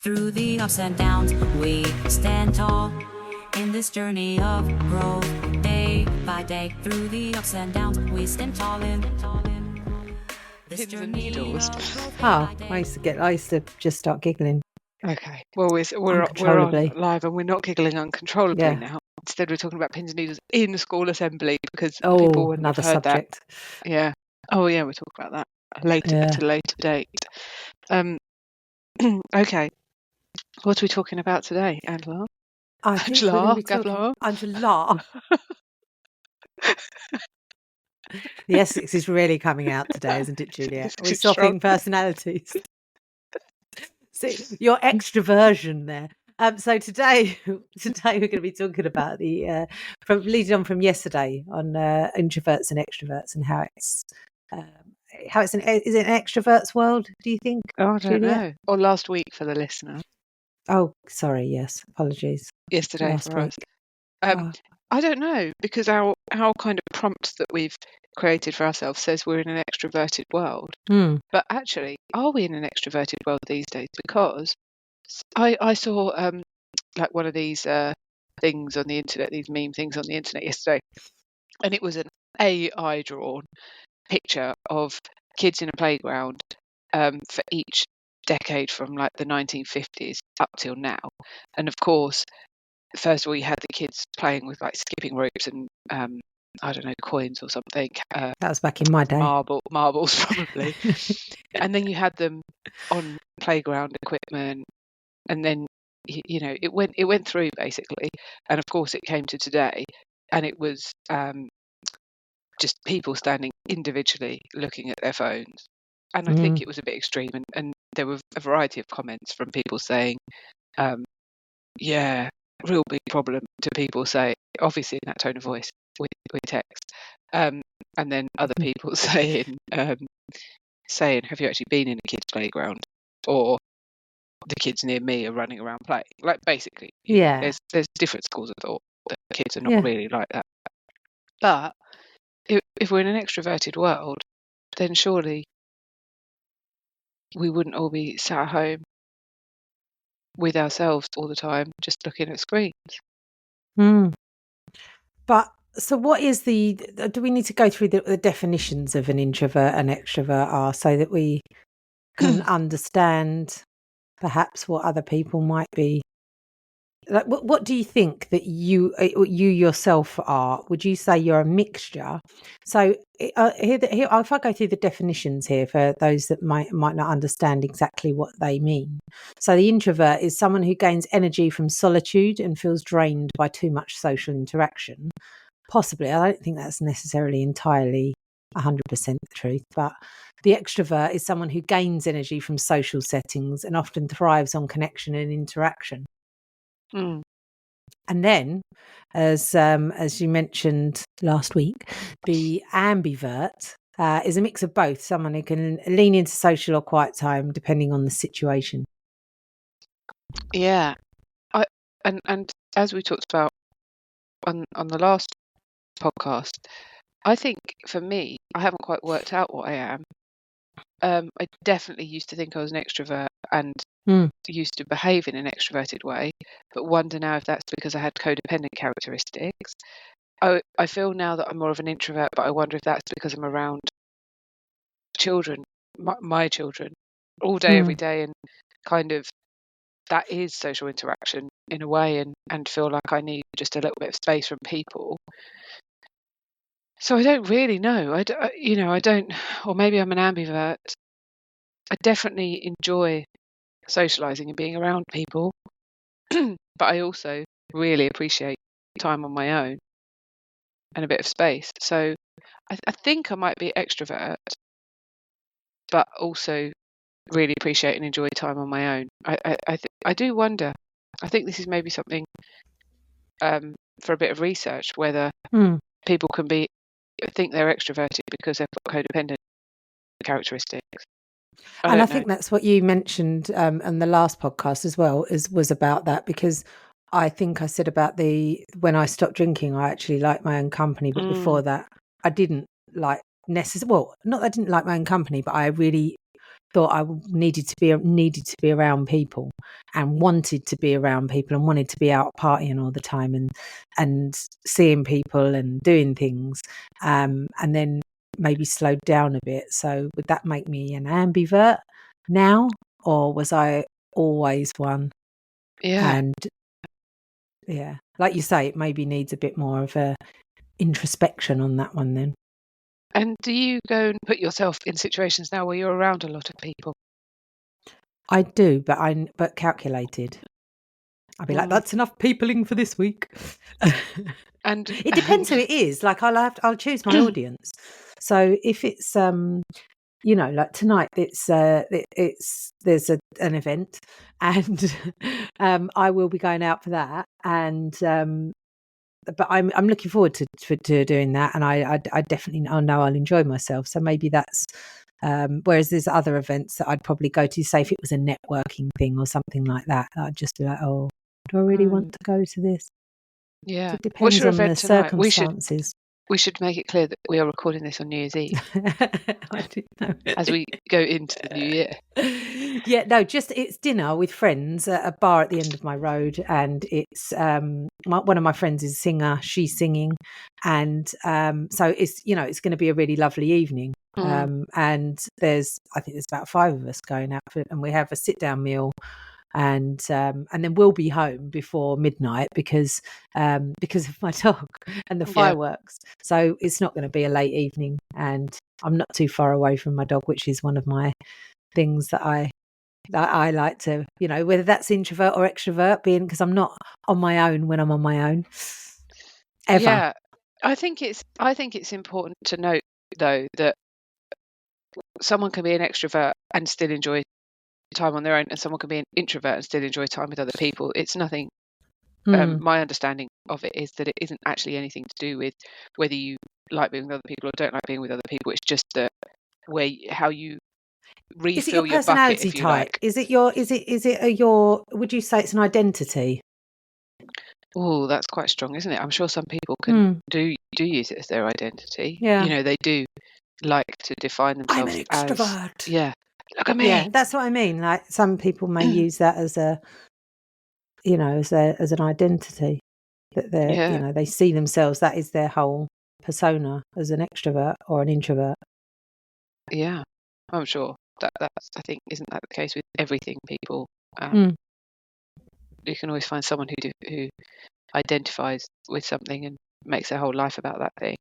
Through the ups and downs, we stand tall in this journey of growth. Day by day, through the ups and downs, we stand tall in this Pins and journey needles. of growth. I used to just start giggling. Okay. Well, we're on Uncontrollably. live and we're not giggling uncontrollably Yeah. now. Instead, we're talking about pins and needles in school assembly because people Oh, wouldn't have another heard subject. that. Yeah. Oh, yeah. We'll talk about that later Yeah. at a later date. Okay. What are we talking about today, Angela? I think we're going to be talking Angela? Angela. The Essex is really coming out today, isn't it, Juliet? Are we It's strong. swapping personalities? See, your extroversion there. So today we're going to be talking about the leading on from yesterday on introverts and extroverts and how it's is it an extrovert's world? Do you think? Oh, I don't Juliet? know. Or last week for the listener. Oh, sorry. Yes, apologies. Yesterday Last for week. us. I don't know, because our kind of prompt that we've created for ourselves says we're in an extroverted world. But actually, are we in an extroverted world these days? Because I saw like one of these things on the internet, these meme things on the internet yesterday, and it was an AI drawn picture of kids in a playground for each decade from like the 1950s up till now. And of course, first of all, you had the kids playing with like skipping ropes and I don't know, coins or something. That was back in my day. Marbles probably. And then you had them on playground equipment, and then it went through basically. And of course, it came to today, and it was just people standing individually looking at their phones. And I think it was a bit extreme, and there were a variety of comments from people saying, yeah, real big problem to people say, obviously in that tone of voice with text, and then other people saying, have you actually been in a kid's playground, or the kids near me are running around playing? Like basically, there's different schools of thought that kids are not really like that. But if we're in an extroverted world, then surely we wouldn't all be sat at home with ourselves all the time, just looking at screens. But so what is do we need to go through the definitions of an introvert and extrovert are, so that we can understand perhaps what other people might be like? What do you think that you yourself are? Would you say you're a mixture? So here if I go through the definitions here for those that might not understand exactly what they mean. So the introvert is someone who gains energy from solitude and feels drained by too much social interaction. Possibly, I don't think that's necessarily entirely 100% the truth, but the extrovert is someone who gains energy from social settings and often thrives on connection and interaction. And then, as you mentioned last week, the ambivert is a mix of both, someone who can lean into social or quiet time depending on the situation. Yeah, and as we talked about on the last podcast, I think for me, I haven't quite worked out what I am. I definitely used to think I was an extrovert and used to behave in an extroverted way, but wonder now if that's because I had codependent characteristics. I feel now that I'm more of an introvert, but I wonder if that's because I'm around children, my children, all day, every day, and kind of that is social interaction in a way, and feel like I need just a little bit of space from people. So I don't really know. I don't, or maybe I'm an ambivert. I definitely enjoy socializing and being around people, but I also really appreciate time on my own and a bit of space. So I think I might be extrovert, but also really appreciate and enjoy time on my own. I do wonder. I think this is maybe something for a bit of research, whether people can think they're extroverted because they've got codependent characteristics. I think that's what you mentioned on the last podcast as well, was about that, because I think I said about when I stopped drinking, I actually liked my own company, but before that I didn't like necessarily, well, not that I didn't like my own company, but I really thought I needed to be around people, and wanted to be around people, and wanted to be out partying all the time, and seeing people and doing things, and then maybe slowed down a bit. So would that make me an ambivert now, or was I always one? Yeah. And yeah, like you say, it maybe needs a bit more of a introspection on that one then. And do you go and put yourself in situations now where you're around a lot of people? I do, but calculated. I'll be like, that's enough peopling for this week. And it depends who it is. Like I'll choose my audience. So if it's like tonight, there's an event, and I will be going out for that, and but I'm looking forward to doing that, and I definitely know I'll enjoy myself. So maybe that's whereas there's other events that I'd probably go to, say if it was a networking thing or something like that, I'd just be like, oh, do I really want to go to this? Yeah. It What's depends your on the event tonight? circumstances. We should make it clear that we are recording this on New Year's Eve I didn't know. as we go into the new year. Yeah, no, just it's dinner with friends at a bar at the end of my road, and it's one of my friends is a singer, she's singing, and so it's it's going to be a really lovely evening. And I think there's about 5 of us going out and we have a sit down meal. And then we'll be home before midnight because of my dog and the fireworks. So it's not going to be a late evening, and I'm not too far away from my dog, which is one of my things that I like to, whether that's introvert or extrovert, being because I'm not on my own when I'm on my own. Ever. Yeah, I think it's important to note though that someone can be an extrovert and still enjoy time on their own, and someone can be an introvert and still enjoy time with other people. It's nothing. My understanding of it is that it isn't actually anything to do with whether you like being with other people or don't like being with other people. It's just how you refill is it your your personality bucket, if you type? like. Is it your? Would you say it's an identity? Oh, that's quite strong, isn't it? I'm sure some people can do use it as their identity. Yeah. They do like to define themselves I'm an extrovert. as, yeah, look at me. Yeah, that's what I mean. Like some people may use that as a, as an identity, that they're, they see themselves. That is their whole persona as an extrovert or an introvert. Yeah, I'm sure that's. I think isn't that the case with everything? People, you can always find someone who identifies with something and makes their whole life about that thing.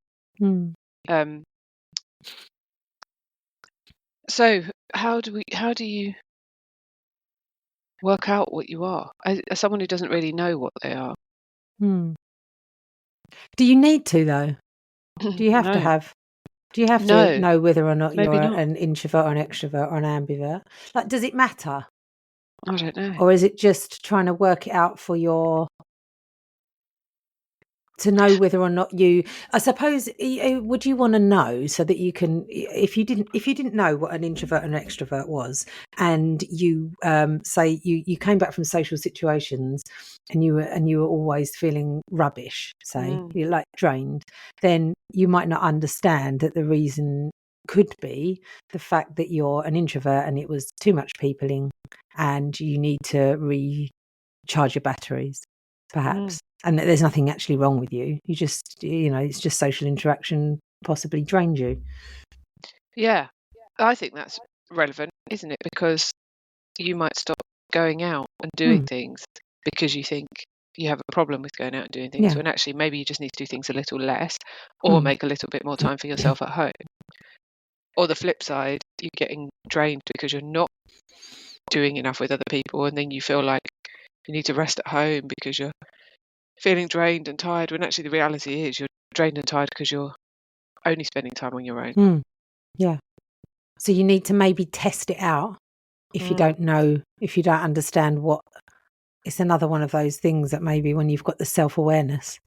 So how do you work out what you are as someone who doesn't really know what they are? Do you need to though? Do you have No. to have? Do you have No. to know whether or not Maybe you're not. an introvert or an extrovert or an ambivert? Like, does it matter? I don't know. Or is it just trying to work it out to know whether or not I suppose, would you want to know so that you can, if you didn't know what an introvert and an extrovert was, and you say you came back from social situations and you were always feeling rubbish, say you're like drained, then you might not understand that the reason could be the fact that you're an introvert and it was too much peopling and you need to recharge your batteries, perhaps. And there's nothing actually wrong with you. You just, it's just social interaction possibly drained you. Yeah, I think that's relevant, isn't it? Because you might stop going out and doing things because you think you have a problem with going out and doing things, when actually maybe you just need to do things a little less or make a little bit more time for yourself at home. Or the flip side, you're getting drained because you're not doing enough with other people, and then you feel like you need to rest at home because you're feeling drained and tired, when actually the reality is you're drained and tired because you're only spending time on your own. Yeah. So you need to maybe test it out if you don't know, if you don't understand what. It's another one of those things that maybe when you've got the self-awareness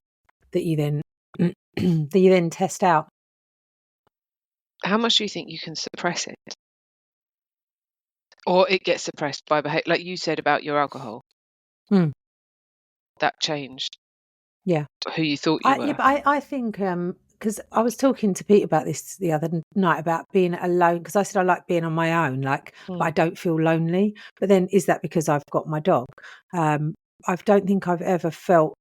that you then test out. How much do you think you can suppress it? Or it gets suppressed by behavior, like you said about your alcohol. That changed. Yeah. Who you thought you were. Yeah, but I think because I was talking to Pete about this the other night about being alone, because I said I like being on my own, like, but I don't feel lonely. But then is that because I've got my dog? I don't think I've ever felt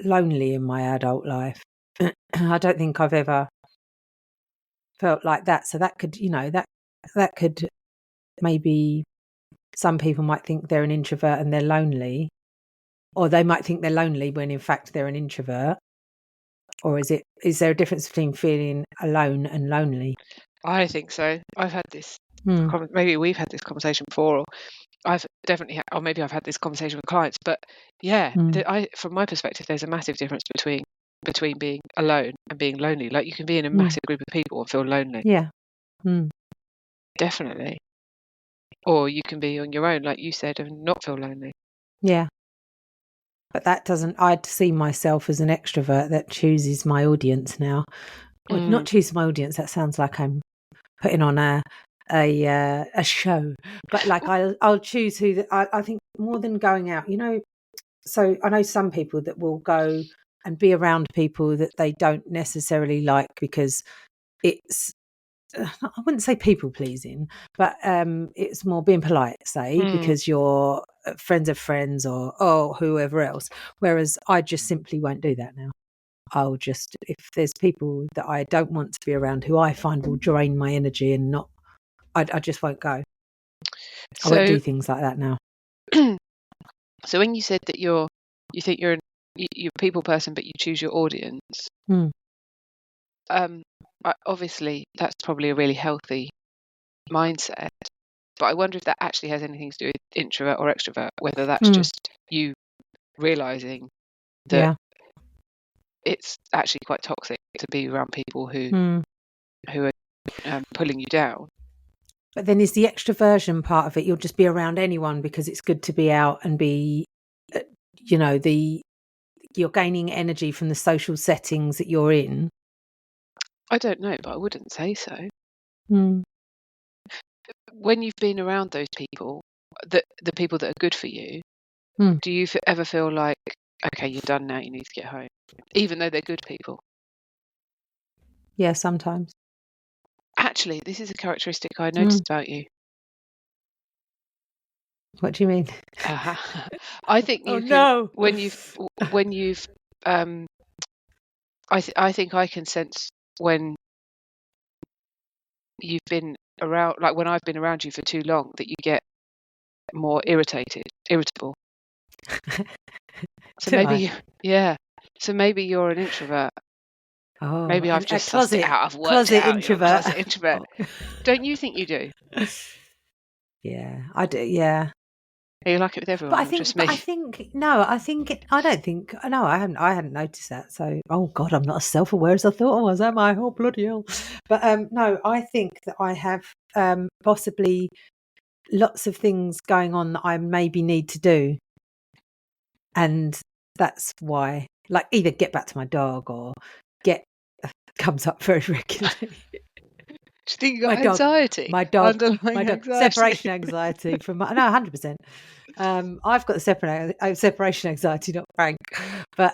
lonely in my adult life. I don't think I've ever felt like that. So that could, that could maybe, some people might think they're an introvert and they're lonely, or they might think they're lonely when in fact they're an introvert. Or is there a difference between feeling alone and lonely? I think so. I've had this, maybe we've had this conversation before, or I've definitely had, or maybe I've had this conversation with clients, but yeah, from my perspective, there's a massive difference between being alone and being lonely. Like, you can be in a massive group of people and feel lonely. Yeah. Definitely. Or you can be on your own, like you said, and not feel lonely. Yeah. But that doesn't, I'd see myself as an extrovert that chooses my audience now. Or not choose my audience, that sounds like I'm putting on a show. But like I'll choose who, I think more than going out, so I know some people that will go and be around people that they don't necessarily like because it's, I wouldn't say people pleasing, but it's more being polite, say, because you're friends of friends or whoever else. Whereas I just simply won't do that now. I'll just, if there's people that I don't want to be around who I find will drain my energy and not, I just won't go. I won't do things like that now. So when you said that you think you're a people person, but you choose your audience, obviously that's probably a really healthy mindset. But I wonder if that actually has anything to do with introvert or extrovert, whether that's just you realizing that it's actually quite toxic to be around people who are pulling you down. But then is the extroversion part of it, you'll just be around anyone because it's good to be out and be, you're gaining energy from the social settings that you're in? I don't know, but I wouldn't say so. When you've been around those people, the people that are good for you, do you ever feel like, okay, you're done now, you need to get home, even though they're good people? Yeah, sometimes. Actually, this is a characteristic I noticed about you. What do you mean? I think you can, when you've I think I can sense when you've been around, like when I've been around you for too long, that you get more irritable. So maybe, so maybe you're an introvert. Oh, maybe I've just sussed it out. I've worked closet it out. Introvert. Closet introvert. Don't you think you do? Yeah, I do. Yeah. Are you like it with everyone? But I think, I hadn't noticed that. So, oh God, I'm not as self-aware as I thought I was, am I? Oh, bloody hell. But no, I think that I have possibly lots of things going on that I maybe need to do. And that's why, like, either get back to my dog or comes up very regularly. Do you think you got anxiety? My dog, anxiety. Separation anxiety from 100%. I've got the separation anxiety, not Frank. But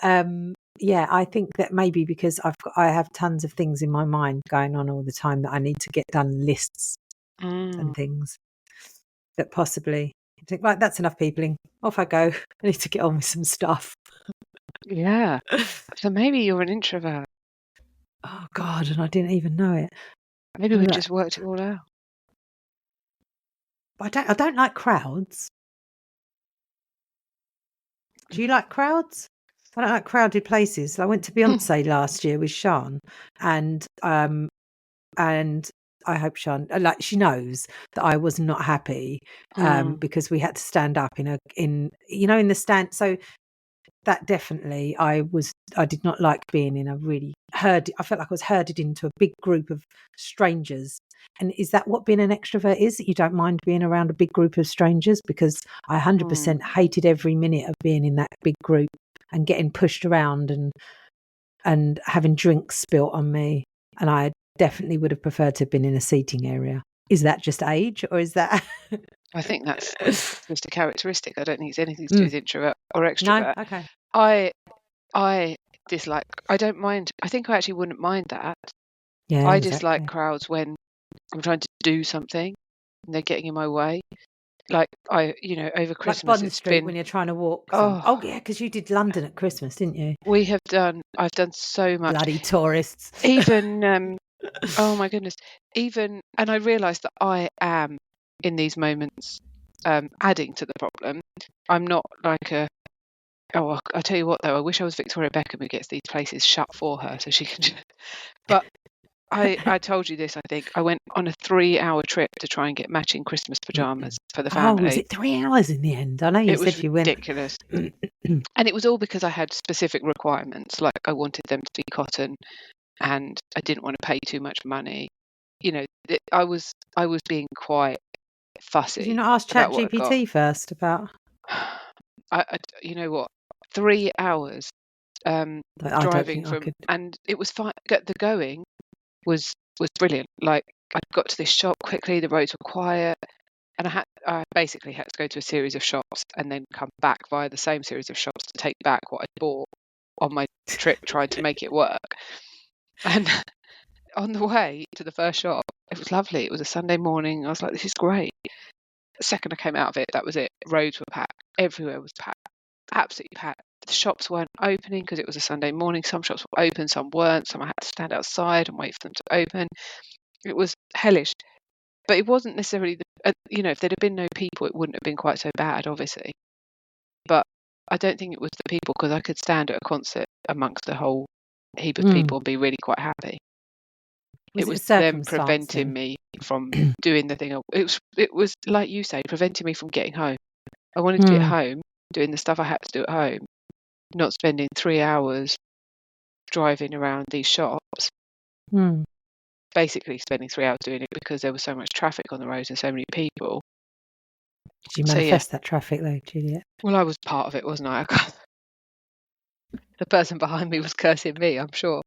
yeah, I think that maybe because I have tons of things in my mind going on all the time that I need to get done, lists and things that possibly I think, right, that's enough peopling. Off I go. I need to get on with some stuff. Yeah. So maybe you're an introvert. Oh God, and I didn't even know it. Maybe we've just worked it all out. But I don't like crowds. Do you like crowds? I don't like crowded places. I went to Beyonce last year with Sean, and I hope Sean, like, she knows that I was not happy because we had to stand up in the stand. So that definitely, I did not like being in I felt like I was herded into a big group of strangers. And is that what being an extrovert is? That you don't mind being around a big group of strangers? Because I 100% hated every minute of being in that big group and getting pushed around and having drinks spilt on me. And I definitely would have preferred to have been in a seating area. Is that just age, or is that? I think that's just a characteristic. I don't think it's anything to do with introvert or extrovert. No? Okay. I dislike. I don't mind. I think I actually wouldn't mind that. Yeah, I exactly. dislike crowds when I'm trying to do something and they're getting in my way. Like over Like Christmas, Bond it's Street been when you're trying to walk. oh Yeah, because you did London at Christmas, didn't you? I've done so much. Bloody tourists. Even oh my goodness, and I realise that I am in these moments adding to the problem. I'm not like I tell you what though, I wish I was Victoria Beckham who gets these places shut for her so she can. But I told you this, I think. I went on a 3-hour trip to try and get matching Christmas pajamas for the Oh, was family. it 3 hours in the end? I know you It was said you went. ridiculous. And it was all because I had specific requirements, like I wanted them to be cotton and I didn't want to pay too much money. I was being quite fussy. Did you not ask about what I got. ChatGPT first about? You know what? 3 hours I don't driving think I from, could. and it was fine. The going was brilliant. Like I got to this shop quickly. The roads were quiet, and I basically had to go to a series of shops and then come back via the same series of shops to take back what I bought on my trip, trying to make it work. And on the way to the first shop, it was lovely. It was a Sunday morning. I was like, this is great. The second I came out of it, that was it. Roads were packed. Everywhere was packed. Absolutely packed. The shops weren't opening because it was a Sunday morning. Some shops were open, some weren't. Some I had to stand outside and wait for them to open. It was hellish. But it wasn't necessarily, if there'd have been no people, it wouldn't have been quite so bad, obviously. But I don't think it was the people, because I could stand at a concert amongst a whole heap of people and be really quite happy. It was them preventing me from doing the thing. It was like you say, preventing me from getting home. I wanted to be at home doing the stuff I had to do at home, not spending 3 hours driving around these shops. Basically spending 3 hours doing it because there was so much traffic on the roads and so many people. Did you manifest that traffic though, Juliet? Well, I was part of it, wasn't I? The person behind me was cursing me, I'm sure.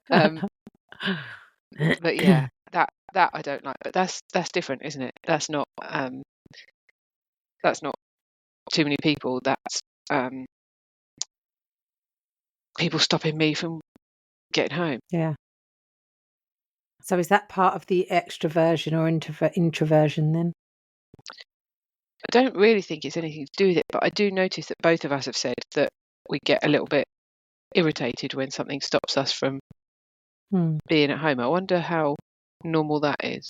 But yeah, that I don't like. But that's different, isn't it? That's not too many people. That's people stopping me from getting home. Yeah. So is that part of the extroversion or introversion then? I don't really think it's anything to do with it, but I do notice that both of us have said that we get a little bit irritated when something stops us from being at home. I wonder how normal that is.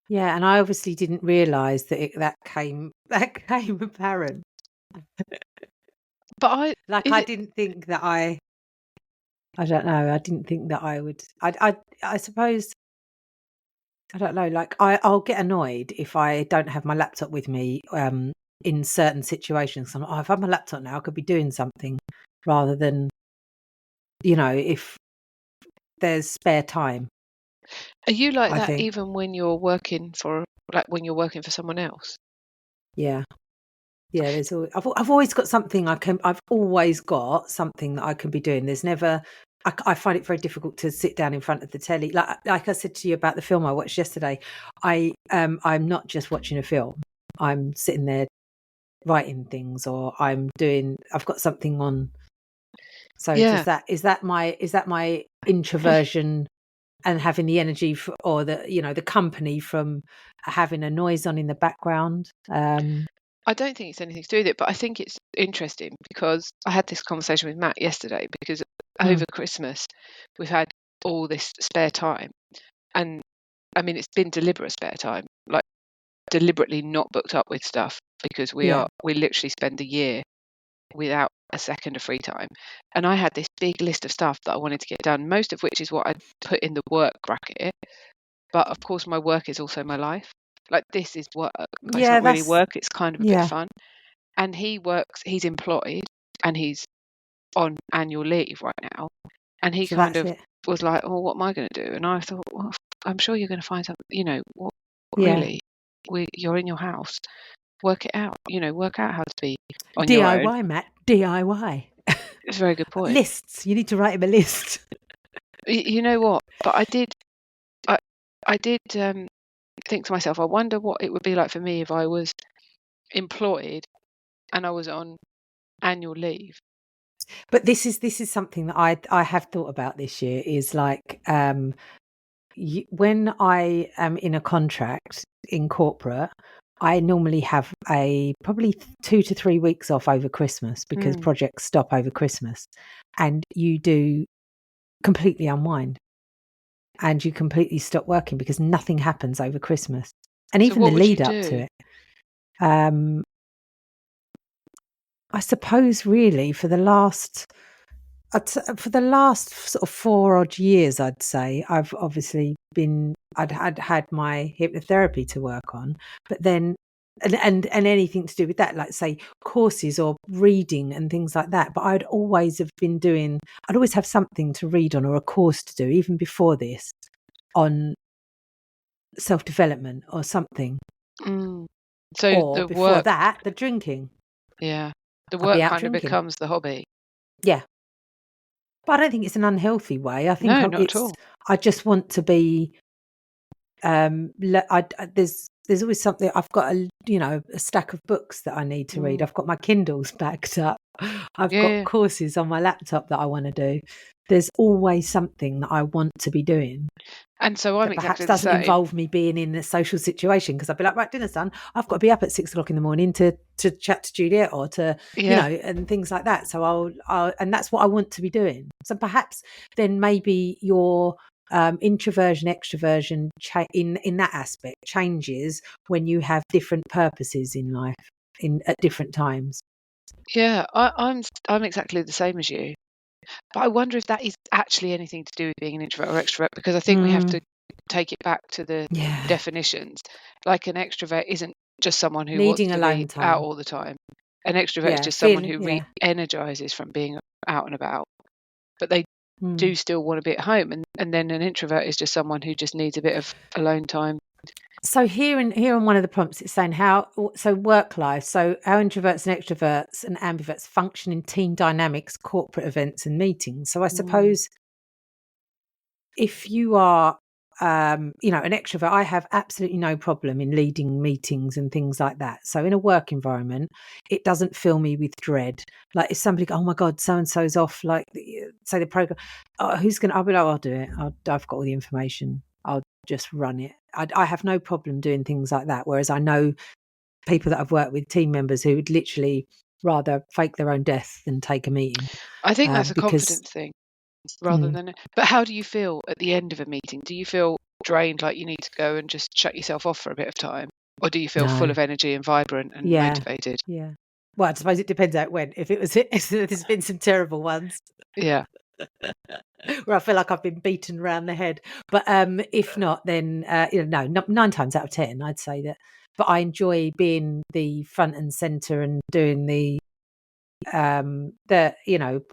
Yeah, and I obviously didn't realise that that came apparent. But I didn't think that I don't know. I didn't think that I would. I suppose. I don't know. Like I'll get annoyed if I don't have my laptop with me in certain situations. I'm like, if I have my laptop now, I could be doing something rather than, if there's spare time. Are you like that even when you're working for someone else? Yeah. Yeah, I've always got something I've always got something that I can be doing. There's never. I find it very difficult to sit down in front of the telly. Like I said to you about the film I watched yesterday. I'm not just watching a film. I'm sitting there writing things, or I've got something on. So yeah. is that my introversion and having the energy or the company from having a noise on in the background? I don't think it's anything to do with it, but I think it's interesting because I had this conversation with Matt yesterday, because over Christmas we've had all this spare time, and I mean it's been deliberate spare time, like deliberately not booked up with stuff, because we literally spend the year without a second of free time. And I had this big list of stuff that I wanted to get done, most of which is what I put in the work bracket, but of course my work is also my life. Like this is work. It's not really work. It's kind of a bit of fun. And he's employed and he's on annual leave right now. And he was like, oh, what am I going to do? And I thought, well, I'm sure you're going to find something, really, you're in your house. Work it out, work out how to be on your own. DIY, Matt, DIY. It's a very good point. Lists. You need to write him a list. You know what? But I did think to myself, I wonder what it would be like for me if I was employed and I was on annual leave. But this is something that I have thought about this year. Is like when I am in a contract in corporate, I normally have probably 2 to 3 weeks off over Christmas because projects stop over Christmas, and you do completely unwind and you completely stop working because nothing happens over Christmas, and So even what the would you lead up do? to it. I suppose really for the last sort of 4 odd years, I'd say I've obviously I'd had my hypnotherapy to work on, but then and anything to do with that, like say courses or reading and things like that. But I'd always have something to read on or a course to do even before this on self-development or something. So Or the before work, that, the drinking. the I'd be work out kind of drinking. becomes the hobby. Yeah. But I don't think it's an unhealthy way. I think No, not at all. I just want to be. There's always something. I've got a stack of books that I need to read. I've got my Kindles backed up. I've got Yeah. courses on my laptop that I want to do. There's always something that I want to be doing And so I'm that perhaps exactly the doesn't same. involve me being in a social situation, because I'd be like, right, dinner's done. I've got to be up at 6 o'clock in the morning to chat to Juliet or to, Yeah. and things like that. So and that's what I want to be doing. So perhaps then maybe your introversion, extroversion in that aspect changes when you have different purposes in life at different times. Yeah, I'm exactly the same as you. But I wonder if that is actually anything to do with being an introvert or extrovert, because I think we have to take it back to the Yeah. definitions. Like an extrovert isn't just someone who Needing wants to alone be time. out all the time. An extrovert is just someone who re-energizes from being out and about, but they do still want to be at home. And then an introvert is just someone who just needs a bit of alone time. So here on one of the prompts, it's saying work life. So how introverts and extroverts and ambiverts function in team dynamics, corporate events, and meetings. So I suppose if you are, an extrovert, I have absolutely no problem in leading meetings and things like that. So in a work environment, it doesn't fill me with dread. Like if somebody, oh my God, so and so's off. Like say the program, who's going to? I'll be like, I'll do it. I've got all the information. I'll just run it. I have no problem doing things like that. Whereas I know people that I've worked with, team members who would literally rather fake their own death than take a meeting. I think that's a because confidence thing rather than. But how do you feel at the end of a meeting? Do you feel drained, like you need to go and just shut yourself off for a bit of time, or do you feel full of energy and vibrant and motivated? Yeah. Well, I suppose it depends how it went. If there's been some terrible ones. Yeah. Where I feel like I've been beaten around the head. But if not, then 9 times out of 10, I'd say that. But I enjoy being the front and centre and doing the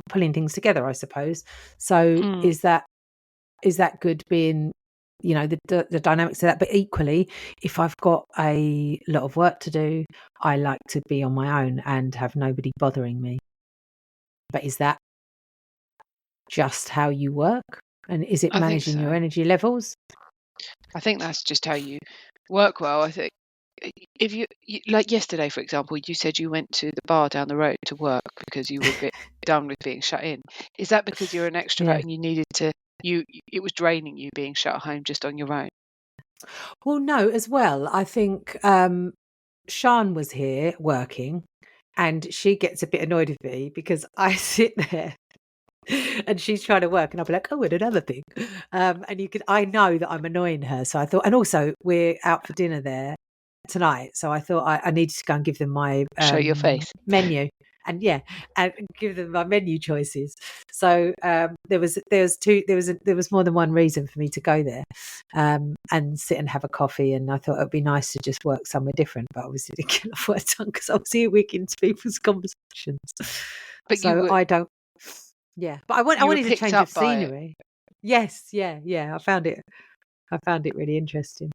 pulling things together, I suppose. So is that good, being the dynamics of that? But equally, if I've got a lot of work to do, I like to be on my own and have nobody bothering me. But is that just how you work? And is it managing your energy levels? I think that's just how you work well. I think if you like yesterday, for example, you said you went to the bar down the road to work because you were a bit done with being shut in. Is that because you're an extrovert and you needed to? It was draining you being shut at home just on your own. Well, no, as well. I think Sian was here working, and she gets a bit annoyed with me because I sit there and she's trying to work, and I'll be like, oh, and another thing. And I know that I'm annoying her. So I thought, and also we're out for dinner there tonight. So I thought I needed to go and give them my Show your face menu. And give them my menu choices. So there was more than one reason for me to go there and sit and have a coffee. And I thought it'd be nice to just work somewhere different, but obviously didn't get enough work done because I was earwigging into people's conversations. But so I don't. Yeah, but I wanted a change of scenery. Yes, yeah. I found it really interesting.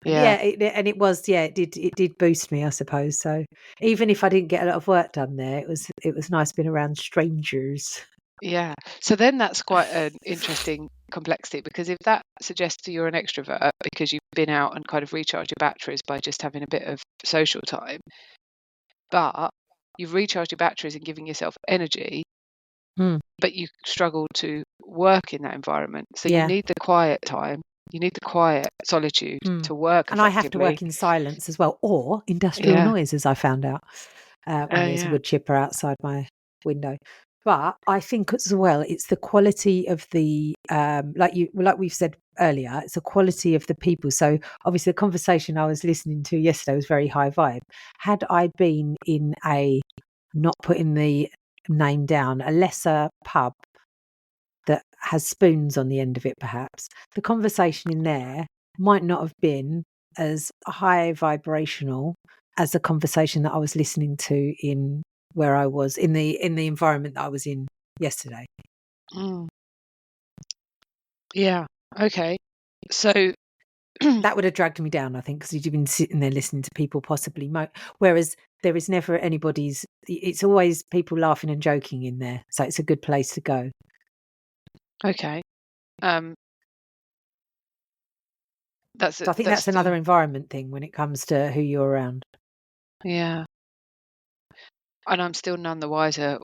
Yeah, it did boost me, I suppose. So even if I didn't get a lot of work done there, it was nice being around strangers. Yeah. So then that's quite an interesting complexity, because if that suggests you're an extrovert because you've been out and kind of recharged your batteries by just having a bit of social time, but you've recharged your batteries and giving yourself energy, Mm. but you struggle to work in that environment. So you Yeah. need the quiet time. You need the quiet solitude Mm. to work And I have to effectively. work in silence as well, or industrial Yeah. noise, as I found out when there's a Yeah. wood chipper outside my window. But I think as well, it's the quality of the like we've said earlier, it's the quality of the people. So obviously, the conversation I was listening to yesterday was very high vibe. Had I been in a, not putting the name down, a lesser pub that has spoons on the end of it, perhaps the conversation in there might not have been as high vibrational as the conversation that I was listening to in where I was in the environment that I was in yesterday. Mm. Yeah. Okay. So That would have dragged me down, I think, because you've been sitting there listening to people possibly whereas there is never anybody's, it's always people laughing and joking in there, so it's a good place to go. okay. So I think that's another environment thing when it comes to who you're around. Yeah. And I'm still none the wiser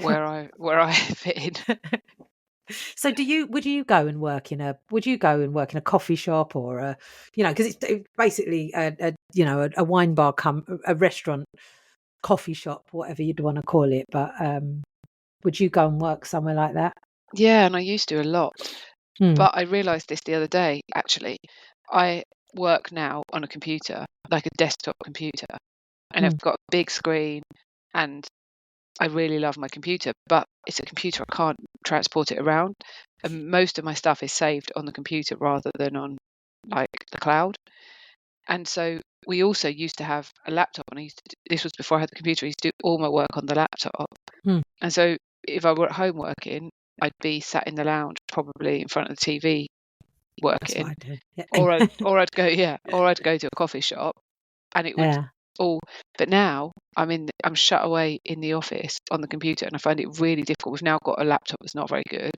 where I fit in. So would you go and work in a coffee shop or a, because it's basically a wine bar a restaurant, coffee shop, whatever you'd want to call it, but would you go and work somewhere like that? Yeah, and I used to a lot. Hmm. But I realised this the other day, actually. I work now on a computer, like a desktop computer, and I've got a big screen, and I really love my computer, but it's a computer, I can't transport it around. And most of my stuff is saved on the computer rather than on like the cloud. And so we also used to have a laptop, and this was before I had the computer. I used to do all my work on the laptop. And so if I were at home working, I'd be sat in the lounge, probably in front of the TV working. That's what I do. Yeah. or I'd go to a coffee shop, and it would all. But now I'm shut away in the office on the computer, and I find it really difficult. We've now got a laptop that's not very good,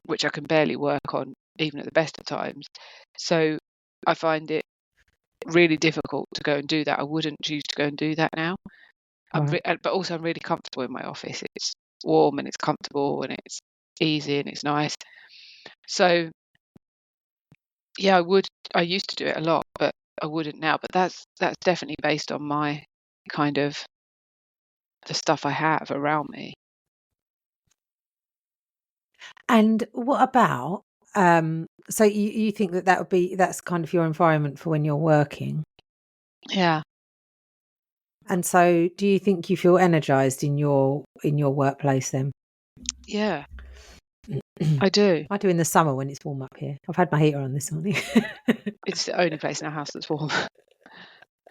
which I can barely work on even at the best of times. So I find it really difficult to go and do that. I wouldn't choose to go and do that now. Right. But also I'm really comfortable in my office. It's warm and it's comfortable and it's easy and it's nice. So yeah, I used to do it a lot, but I wouldn't now. But that's definitely based on my kind of the stuff I have around me. And what about so you think that's kind of your environment for when you're working? Yeah. And so do you think you feel energized in your workplace then? Yeah. I do. I do in the summer when it's warm up here. I've had my heater on this morning. It's the only place in our house that's warm.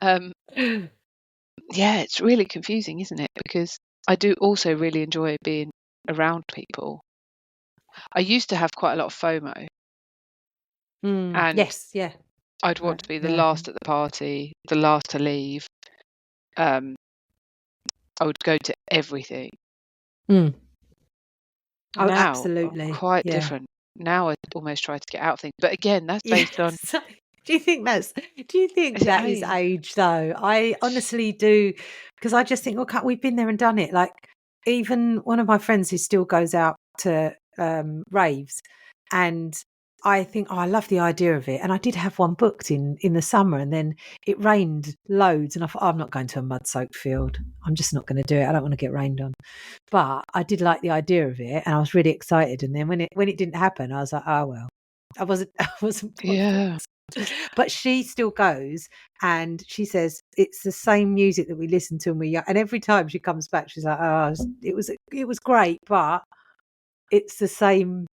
Yeah, it's really confusing, isn't it? Because I do also really enjoy being around people. I used to have quite a lot of FOMO. And yes, yeah. I'd want to be the last at the party, the last to leave. I would go to everything. Oh, Now, absolutely. I'm quite different. Now I almost try to get out of things. But again, that's based on... Do you think that is age though? I honestly do, because I just think, we've been there and done it. Like, even one of my friends who still goes out to raves, and I think, I love the idea of it. And I did have one booked in the summer, and then it rained loads, and I thought, I'm not going to a mud-soaked field. I'm just not going to do it. I don't want to get rained on. But I did like the idea of it, and I was really excited. And then when it didn't happen, I was like, oh well. I wasn't bothered. Yeah. But she still goes, and she says it's the same music that we listened to when we were young. And every time she comes back, she's like, "Oh, it was great, but it's the same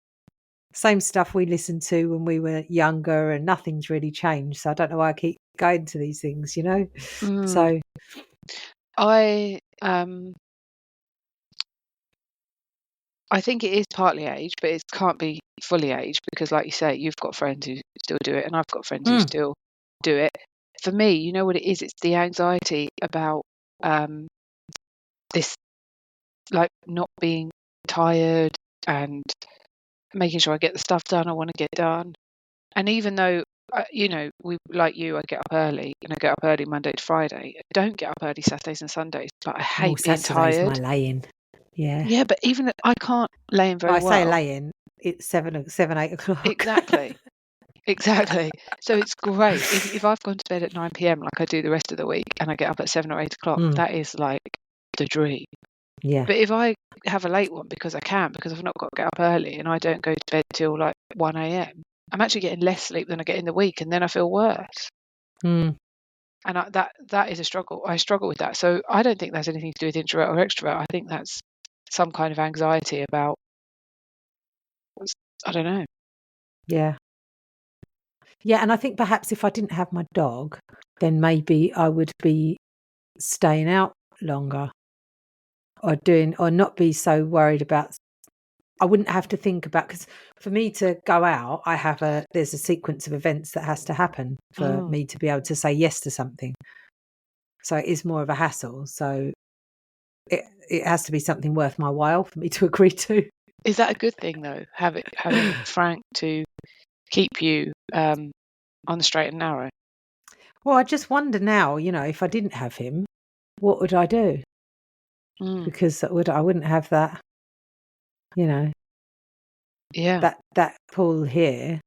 stuff we listened to when we were younger, and nothing's really changed." So I don't know why I keep going to these things, So I think it is partly age, but it can't be fully age, because like you say, you've got friends who still do it, and I've got friends who still do it. For me, you know what it is? It's the anxiety about this, like, not being tired and making sure I get the stuff done I want to get done. And even though we like you. I get up early, and I get up early Monday to Friday. I don't get up early Saturdays and Sundays, but I hate being Saturday's tired. my lay-in. Yeah. Yeah, but even I can't lay in very I say well. lay-in. It's 7, 8 o'clock. Exactly. So it's great if I've gone to bed at 9 p.m. like I do the rest of the week, and I get up at 7 or 8 o'clock. That is like the dream. Yeah. But if I have a late one because I've not got to get up early, and I don't go to bed till like 1 a.m., I'm actually getting less sleep than I get in the week, and then I feel worse. And that is a struggle. I struggle with that. So I don't think that's anything to do with introvert or extrovert. I think that's some kind of anxiety about, I don't know. Yeah. Yeah, and I think perhaps if I didn't have my dog, then maybe I would be staying out longer or not be so worried about. I wouldn't have to think about, because for me to go out, there's a sequence of events that has to happen for me to be able to say yes to something. So it is more of a hassle. So it has to be something worth my while for me to agree to. Is that a good thing though? Having Frank to keep you on the straight and narrow? Well, I just wonder now, if I didn't have him, what would I do? Because I wouldn't have that, yeah, that pull here.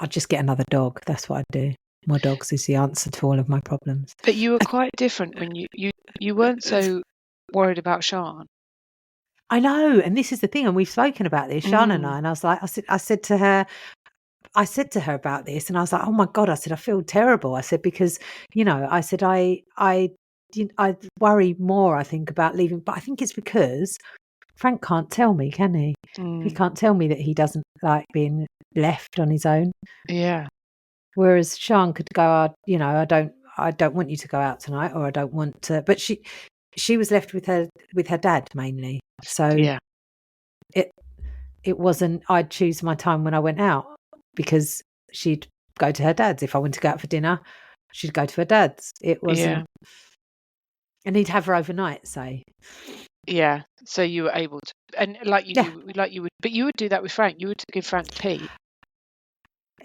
I'd just get another dog. That's what I'd do. More dogs is the answer to all of my problems. But you were quite different when you weren't so worried about Sean. I know, and this is the thing, and we've spoken about this, Sean and I was like, I said to her about this, and I was like, oh my God, I said, I feel terrible. I said, because, I said, I worry more, I think, about leaving, but I think it's because Frank can't tell me, can he? He can't tell me that he doesn't like being left on his own. Yeah. Whereas Sean could go, I don't want you to go out tonight, or I don't want to. But she was left with her dad mainly. So yeah, it wasn't. I'd choose my time when I went out, because she'd go to her dad's. If I went to go out for dinner, she'd go to her dad's. It wasn't. Yeah. And he'd have her overnight, say. Yeah. So you were able to, and you would, but you would do that with Frank. You would give Frank to Pete.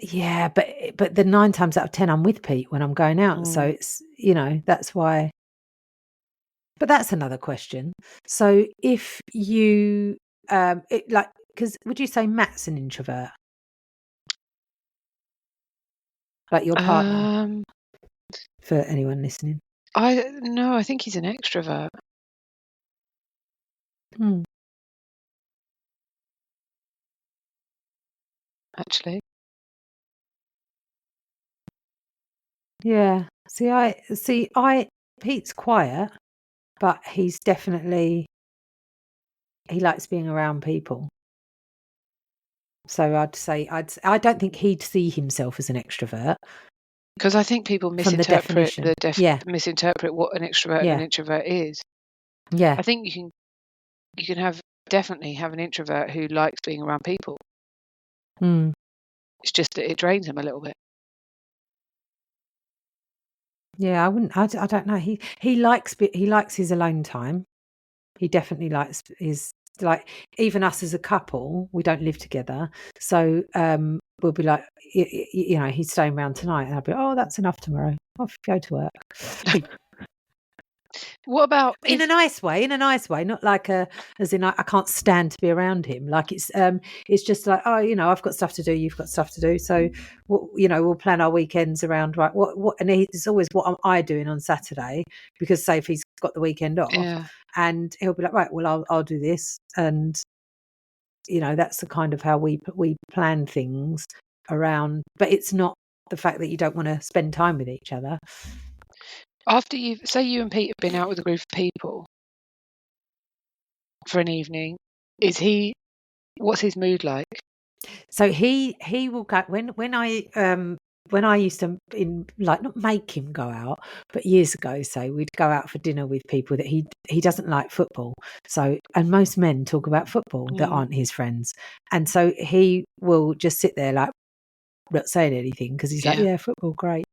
Yeah, but the 9 times out of 10 I'm with Pete when I'm going out. So it's, that's why. But that's another question. So if you because would you say Matt's an introvert? Like your partner? For anyone listening. I think he's an extrovert. Actually. Yeah. Pete's quiet, but he's definitely, he likes being around people. So I'd say I don't think he'd see himself as an extrovert. Because I think people misinterpret misinterpret what an extrovert and an introvert is. Yeah. I think you can definitely have an introvert who likes being around people. It's just that it drains him a little bit. Yeah, I don't know. He likes his alone time. He definitely likes his, like, even us as a couple, we don't live together. So we'll be like, he's staying around tonight, and I'll be, oh, that's enough tomorrow. Off you go to work. What about in a nice way, not like as in I can't stand to be around him. Like it's just like, oh, I've got stuff to do, you've got stuff to do, so we'll plan our weekends around, right? What and it's always, what am I doing on Saturday? Because say if he's got the weekend off, and he'll be like, right, well I'll do this, and that's the kind of how we plan things around. But it's not the fact that you don't want to spend time with each other. After you and Pete have been out with a group of people for an evening, what's his mood like? So he will go when I used to not make him go out, but years ago, say we'd go out for dinner with people that he doesn't like football. So, and most men talk about football that aren't his friends, and so he will just sit there like not saying anything, because he's like, yeah, football, great.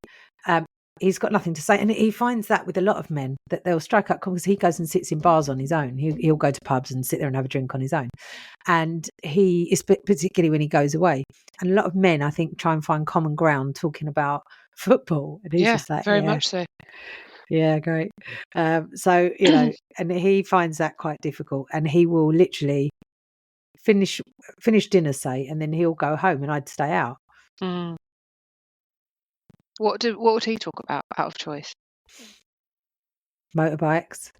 he's got nothing to say. And he finds that with a lot of men, that they'll strike up because he goes and sits in bars on his own. He'll go to pubs and sit there and have a drink on his own. And he is, particularly when he goes away. And a lot of men, I think, try and find common ground talking about football. And he's just like, very much so. Yeah, great. So, you know, and he finds that quite difficult, and he will literally finish dinner, say, and then he'll go home and I'd stay out. Mm. What would he talk about out of choice? Motorbikes.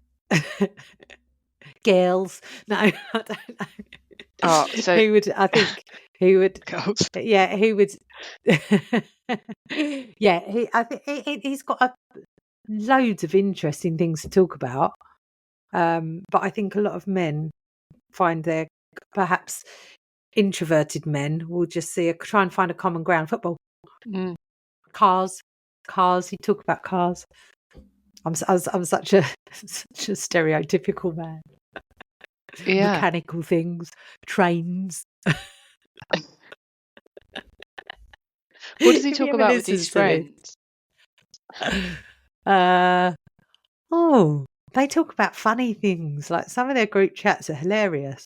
Girls. No, I don't know. Oh, so he would, I think he would, girls. yeah, he would, yeah, I think he's got loads of interesting things to talk about. But I think a lot of men find their, perhaps introverted men will just try and find a common ground. Football, cars. He'd talk about cars. I'm such a stereotypical man. Yeah. Mechanical things, trains. What does he talk about with his friends? They talk about funny things. Like, some of their group chats are hilarious.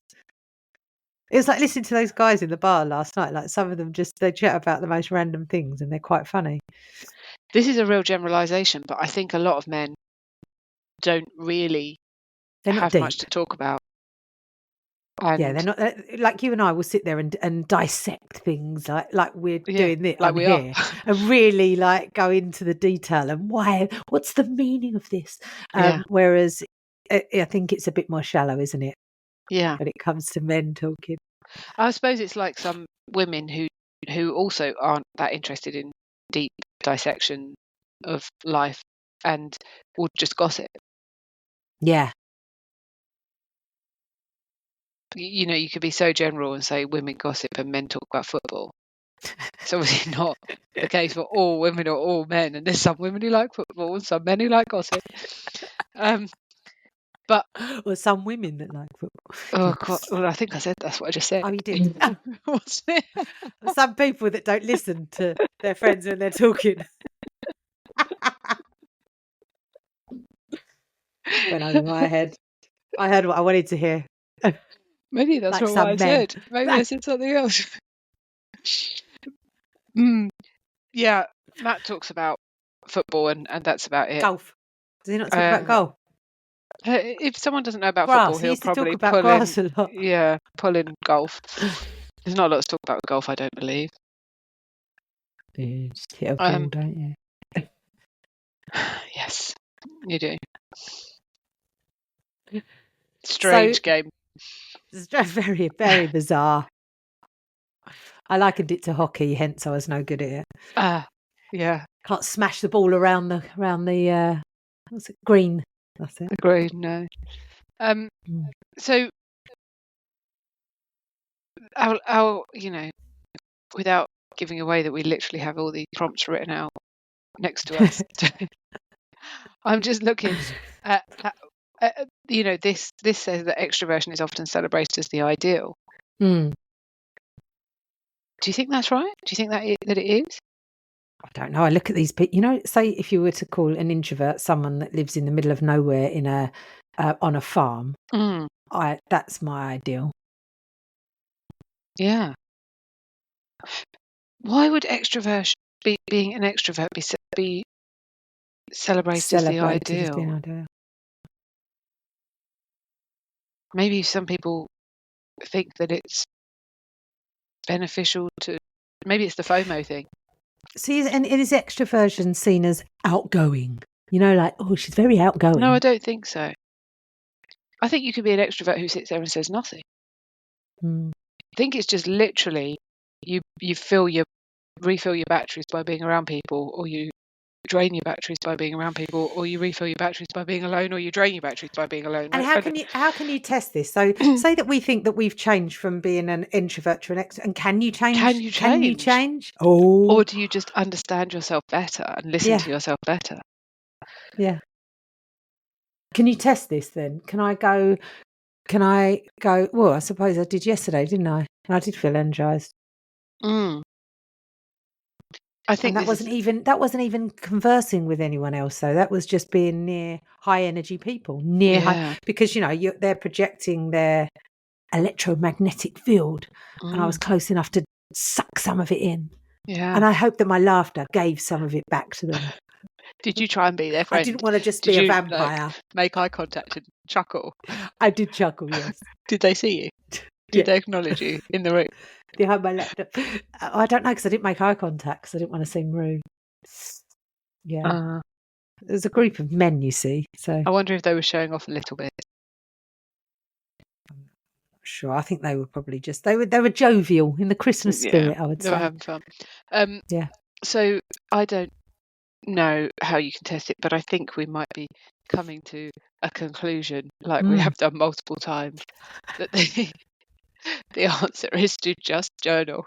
It was like listening to those guys in the bar last night. Like, some of them they chat about the most random things, and they're quite funny. This is a real generalisation, but I think a lot of men don't really have much to talk about. Yeah, they're not like you and I will sit there and dissect things like we're doing this, like we here, are, and really like go into the detail and what's the meaning of this. Whereas I think it's a bit more shallow, isn't it? Yeah. When it comes to men talking, I suppose it's like some women who also aren't that interested in deep dissection of life and will just gossip. Yeah. You know, you could be so general and say women gossip and men talk about football. It's obviously not the case for all women or all men, and there's some women who like football and some men who like gossip. But or some women that like football. Oh God! Well, I think I said that's what I just said. Oh, you did. What's it? Some people that don't listen to their friends when they're talking. Went over my head. I heard what I wanted to hear. Maybe that's not what I said. Maybe I said something else. Yeah, Matt talks about football and that's about it. Golf. Does he not talk about golf? If someone doesn't know about grass. football, he'll probably talk about grass a lot. Yeah, pull in golf. There's not a lot to talk about with golf, I don't believe. You just hit a ball, don't you? Yes, you do. Strange game. It's very, very bizarre. I likened it to hockey, hence I was no good at it. Yeah. Can't smash the ball around the what's it, green. That's it. The green, no. So our you know, without giving away that we literally have all the prompts written out next to us. I'm just looking at you know, this says that extroversion is often celebrated as the ideal. Do you think that's right? Do you think that it is? I don't know. I look at these people. You know, say if you were to call an introvert someone that lives in the middle of nowhere in on a farm, that's my ideal. Yeah. Why would extroversion being an extrovert be celebrated as the ideal? Maybe some people think that it's beneficial to. Maybe it's the FOMO thing. See, and is extroversion seen as outgoing? You know, like, oh, she's very outgoing. No, I don't think so. I think you could be an extrovert who sits there and says nothing. I think it's just literally you refill your batteries by being around people, or you drain your batteries by being around people, or you refill your batteries by being alone, or you drain your batteries by being alone. And how can you test this? So say that we think that we've changed from being an introvert to an extrovert, and can you change? Can you change? Or do you just understand yourself better and listen to yourself better? Yeah. Can you test this then? Can I go? Well, I suppose I did yesterday, didn't I? And I did feel energized. I think And that this wasn't even conversing with anyone else, though. That was just being near high energy people, because they're projecting their electromagnetic field, and I was close enough to suck some of it in. Yeah. And I hope that my laughter gave some of it back to them. Did you try and be their friend? I didn't want to just Did be a you, vampire. make eye contact and chuckle? I did chuckle, yes. Did they see you? Did they acknowledge you in the room? Behind my laptop. I don't know, because I didn't make eye contact, because I didn't want to seem rude. Yeah. There's a group of men, you see. So I wonder if they were showing off a little bit. Sure, I think they were probably just they were jovial in the Christmas spirit. I would say they were having fun. Yeah. So I don't know how you can test it, but I think we might be coming to a conclusion, like we have done multiple times, that the answer is to just journal.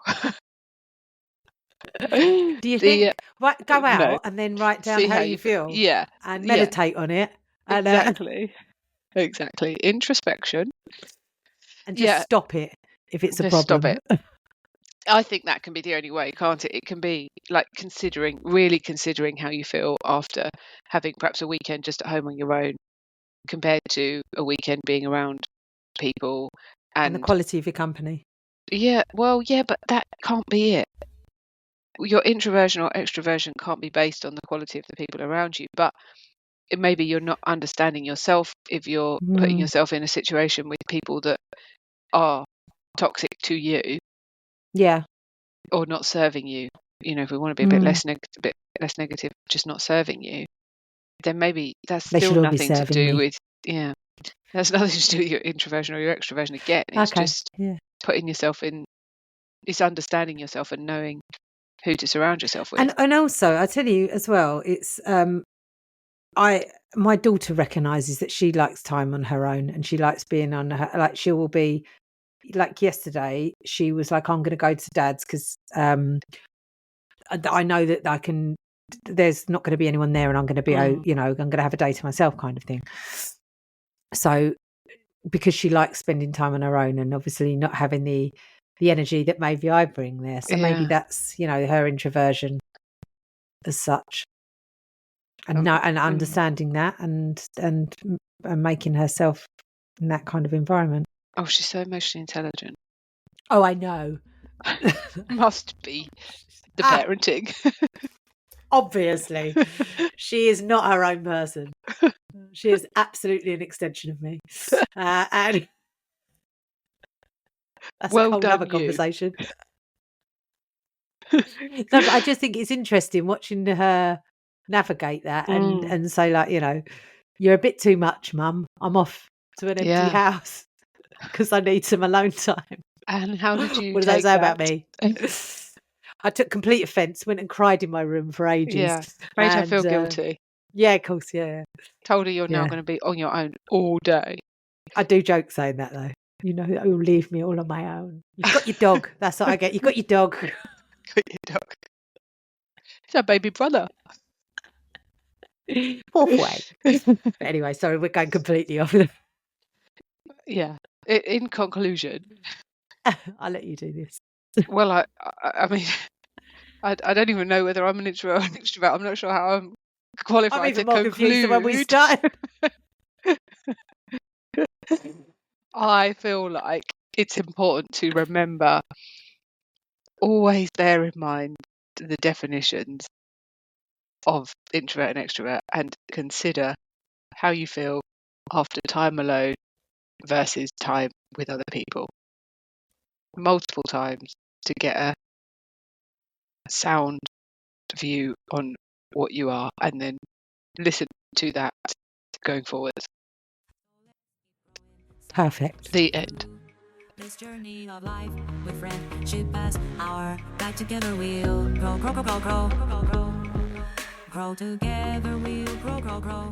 Do you think go out and then write down how you feel? Yeah. And meditate on it. And, Exactly. Introspection. And just stop it if it's a problem. Stop it. I think that can be the only way, can't it? It can be like really considering how you feel after having perhaps a weekend just at home on your own, compared to a weekend being around people and the quality of your company. Yeah, well, yeah, but that can't be it. Your introversion or extroversion can't be based on the quality of the people around you, but maybe you're not understanding yourself if you're putting yourself in a situation with people that are toxic to you. Yeah. Or not serving you. If we want to be a bit less negative, just not serving you, then maybe that's still nothing to do with that's nothing to do with your introversion or your extroversion. Again, it's just putting yourself in, it's understanding yourself and knowing who to surround yourself with. And also, I tell you as well, it's my daughter recognises that she likes time on her own, and she likes being on her, like she will be, like yesterday, she was like, I'm going to go to Dad's because I know that there's not going to be anyone there, and I'm going to be, I'm going to have a day to myself kind of thing. So, because she likes spending time on her own and obviously not having the energy that maybe I bring there. So maybe that's, her introversion as such. And understanding that and making herself in that kind of environment. Oh, she's so emotionally intelligent. Oh, I know. Must be the parenting. Obviously. She is not her own person. She is absolutely an extension of me. And that's a whole other conversation. No, but I just think it's interesting watching her navigate that and say, like, you're a bit too much, Mum. I'm off to an empty house because I need some alone time. And how did you? What does that say about me? I took complete offence, went and cried in my room for ages. Yeah, made her feel guilty. Yeah, of course, yeah. Told her you're now going to be on your own all day. I do joke saying that, though. You'll leave me all on my own. You've got your dog. That's what I get. You've got your dog. Got your dog. It's our baby brother. Fourth way. Anyway, sorry, we're going completely off. Yeah. In conclusion, I'll let you do this. Well, I mean, I don't even know whether I'm an introvert or an extrovert. I'm not sure how I'm qualified to conclude. When we started. I feel like it's important to remember, always bear in mind the definitions of introvert and extrovert, and consider how you feel after time alone versus time with other people. Multiple times to get a sound view on what you are, and then listen to that going forward. Perfect. The end. This journey of life with friendship as our guide, together we'll grow, grow, grow, grow, grow, grow, grow. Grow together we'll grow, grow, grow.